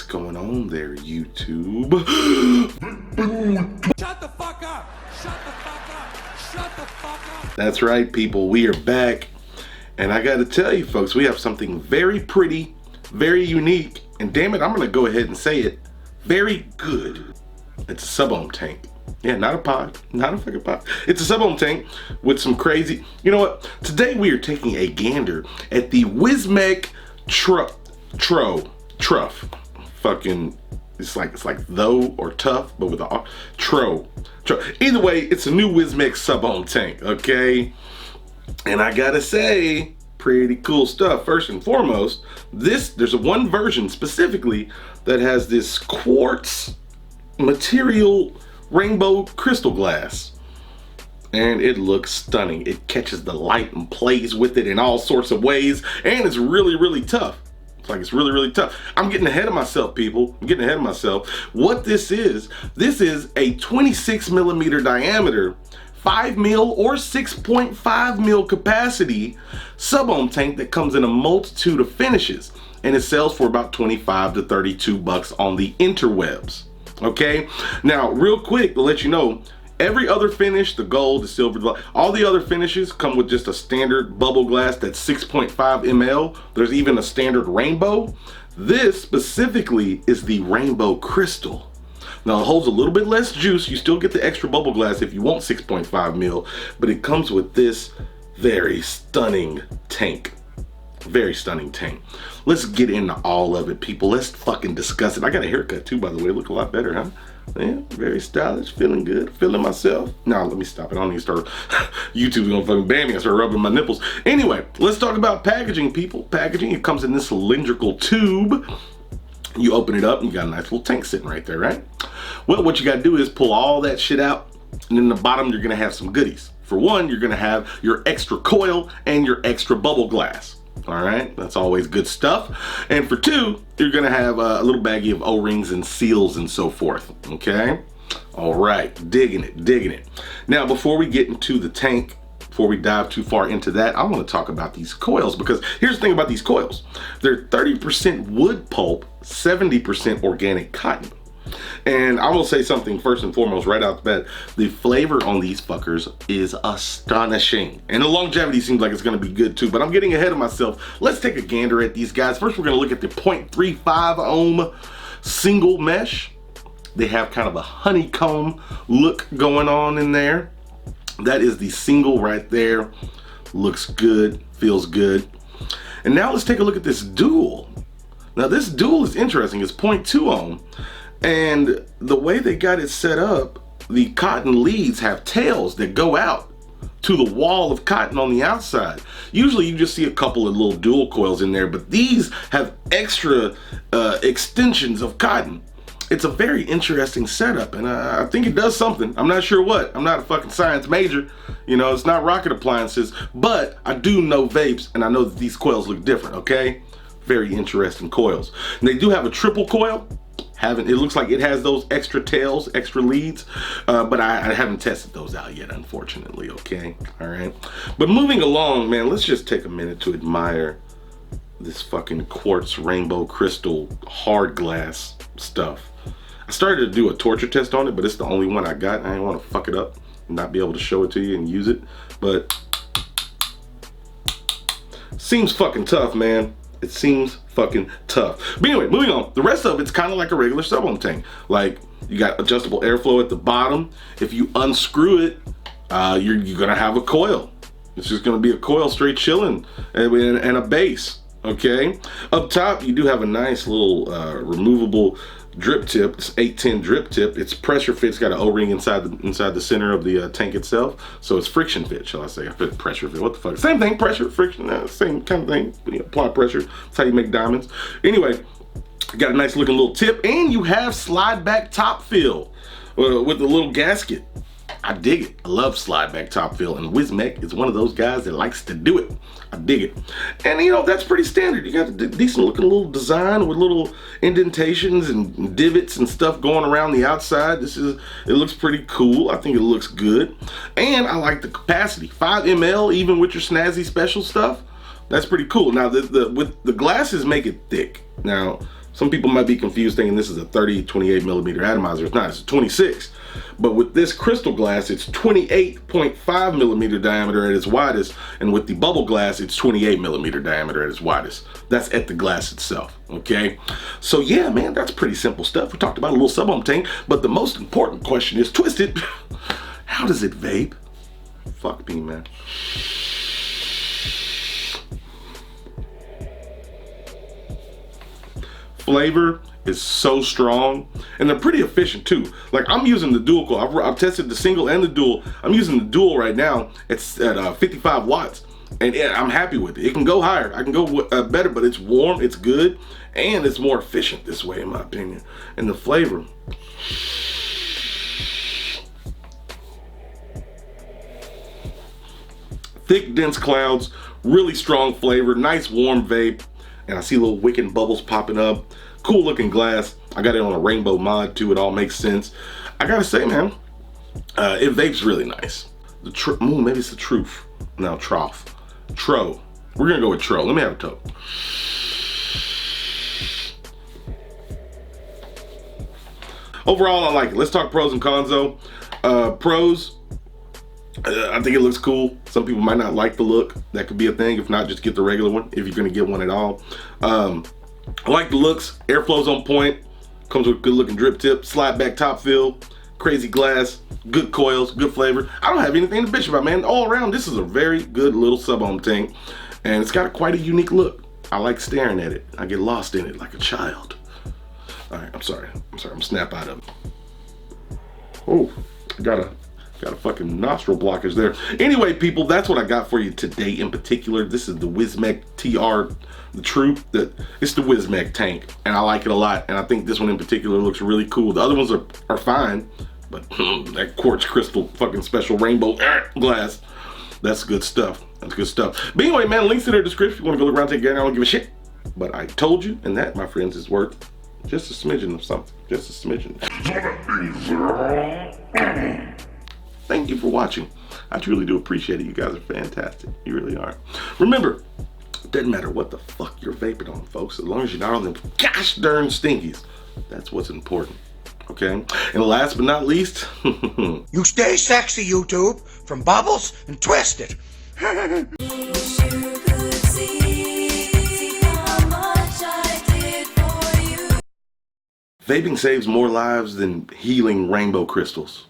going on there, YouTube? Shut the fuck up! Shut the fuck up! Shut the fuck up! That's right, people. We are back. And I gotta tell you, folks, we have something very pretty, very unique, and damn it, I'm gonna go ahead and say it, very good. It's a Sub-Ohm tank. Yeah, not a pod, not a fucking pod. It's a Sub-Ohm tank with some crazy, you know what? Today we are taking a gander at the Wismec Trough. Fucking, it's like though or tough, but with a Trough. Either way, it's a new Wismec Sub-Ohm tank, okay? And I gotta say, pretty cool stuff. First and foremost, there's one version specifically that has this quartz material rainbow crystal glass. And it looks stunning. It catches the light and plays with it in all sorts of ways. And it's really, really tough. It's really, really tough. I'm getting ahead of myself, people. I'm getting ahead of myself. What this is a 26 millimeter diameter, 5 mil or 6.5 mil capacity Sub-Ohm tank that comes in a multitude of finishes. And it sells for about 25 to 32 bucks on the interwebs. Okay? Now, real quick to let you know, every other finish, the gold, the silver, all the other finishes come with just a standard bubble glass that's 6.5 ml. There's even a standard rainbow. This specifically is the rainbow crystal. Now it holds a little bit less juice. You still get the extra bubble glass if you want 6.5 mil, but it comes with this very stunning tank. Very stunning tank. Let's get into all of it, people. Let's fucking discuss it. I got a haircut too, by the way. Look a lot better, huh? Yeah, very stylish, feeling good, feeling myself. Now let me stop it. I don't need to start. YouTube's gonna fucking ban me. I start rubbing my nipples. Anyway, let's talk about packaging, people. Packaging, it comes in this cylindrical tube. You open it up and you got a nice little tank sitting right there, right? Well, what you gotta do is pull all that shit out, and in the bottom you're gonna have some goodies. For one, you're gonna have your extra coil and your extra bubble glass. All right, that's always good stuff. And for two, you're gonna have a little baggie of O-rings and seals and so forth, okay? All right, digging it, digging it. Now, before we get into the tank, before we dive too far into that, I wanna talk about these coils, because here's the thing about these coils. They're 30% wood pulp, 70% organic cotton. And I will say something first and foremost right out the bat. The flavor on these fuckers is astonishing. And the longevity seems like it's gonna be good too, but I'm getting ahead of myself. Let's take a gander at these guys. First, we're gonna look at the 0.35 ohm single mesh. They have kind of a honeycomb look going on in there. That is the single right there. Looks good, feels good. And now let's take a look at this dual. Now this dual is interesting. It's 0.2 ohm. And the way they got it set up, the cotton leads have tails that go out to the wall of cotton on the outside. Usually you just see a couple of little dual coils in there, but these have extra extensions of cotton. It's a very interesting setup, and I think it does something. I'm not sure what. I'm not a fucking science major. You know, it's not rocket appliances, but I do know vapes, and I know that these coils look different, okay? Very interesting coils. And they do have a triple coil. It looks like it has those extra tails, extra leads, but I haven't tested those out yet, unfortunately, okay? All right. But moving along, man, let's just take a minute to admire this fucking quartz rainbow crystal hard glass stuff. I started to do a torture test on it, but it's the only one I got. I didn't want to fuck it up and not be able to show it to you and use it, but seems fucking tough, man. It seems fucking tough. But anyway, moving on. The rest of it's kind of like a regular Sub-Ohm tank. Like, you got adjustable airflow at the bottom. If you unscrew it, you're gonna have a coil. It's just gonna be a coil straight chilling and a base, okay? Up top, you do have a nice little removable drip tip. It's 810 drip tip. It's pressure fit. It's got an O-ring inside the center of the tank itself. So it's friction fit, shall I say. I fit pressure fit. What the fuck? Same thing, pressure, friction, same kind of thing. You apply pressure. That's how you make diamonds. Anyway, got a nice looking little tip, and you have slide back top fill with a little gasket. I dig it. I love slide back top fill, and Wismec is one of those guys that likes to do it. I dig it. And you know, that's pretty standard. You got a decent looking little design with little indentations and divots and stuff going around the outside. It looks pretty cool. I think it looks good. And I like the capacity. 5 ml, even with your snazzy special stuff. That's pretty cool. Now, with the glasses make it thick. Now, Some people might be confused thinking this is a 28 millimeter atomizer. It's not, it's a 26. But with this crystal glass, it's 28.5 millimeter diameter at its widest. And with the bubble glass, it's 28 millimeter diameter at its widest. That's at the glass itself, okay? So yeah, man, that's pretty simple stuff. We talked about a little Sub-Ohm tank, but the most important question is, Twisted, how does it vape? Fuck me, man. Flavor is so strong, and they're pretty efficient too. Like, I'm using the dual coil. I've tested the single and the dual. I'm using the dual right now. It's at 55 watts, and yeah, I'm happy with it. It can go higher. I can go better, but it's warm, it's good, and it's more efficient this way, in my opinion. And the flavor. Thick, dense clouds, really strong flavor, nice warm vape. And I see little wicked bubbles popping up. Cool looking glass. I got it on a rainbow mod too. It all makes sense. I gotta say, man, it vapes really nice. Maybe it's the Truth. No, Trough. Tro. We're gonna go with Tro. Let me have a toe. Overall, I like it. Let's talk pros and cons though. Pros. I think it looks cool. Some people might not like the look. That could be a thing. If not, just get the regular one if you're gonna get one at all. I like the looks. Airflow's on point. Comes with good looking drip tip. Slide back top fill. Crazy glass. Good coils. Good flavor. I don't have anything to bitch about, man. All around, this is a very good little Sub-Ohm tank. And it's got quite a unique look. I like staring at it. I get lost in it like a child. Alright, I'm sorry. I'm gonna snap out of it. Oh, got a fucking nostril blockage there. Anyway, people, that's what I got for you today in particular. This is the Wismec TR, the Trough. It's the Wismec tank, and I like it a lot. And I think this one in particular looks really cool. The other ones are fine, but that quartz crystal fucking special rainbow glass, that's good stuff. That's good stuff. But anyway, man, links in the description. If you want to go look around, take a gander, I don't give a shit. But I told you, and that, my friends, is worth just a smidgen of something. Just a smidgen. Thank you for watching. I truly do appreciate it. You guys are fantastic. You really are. Remember, it doesn't matter what the fuck you're vaping on, folks. As long as you're not on them gosh darn stinkies. That's what's important. Okay? And last but not least, you stay sexy, YouTube, from Bubbles and Twisted. vaping saves more lives than healing rainbow crystals.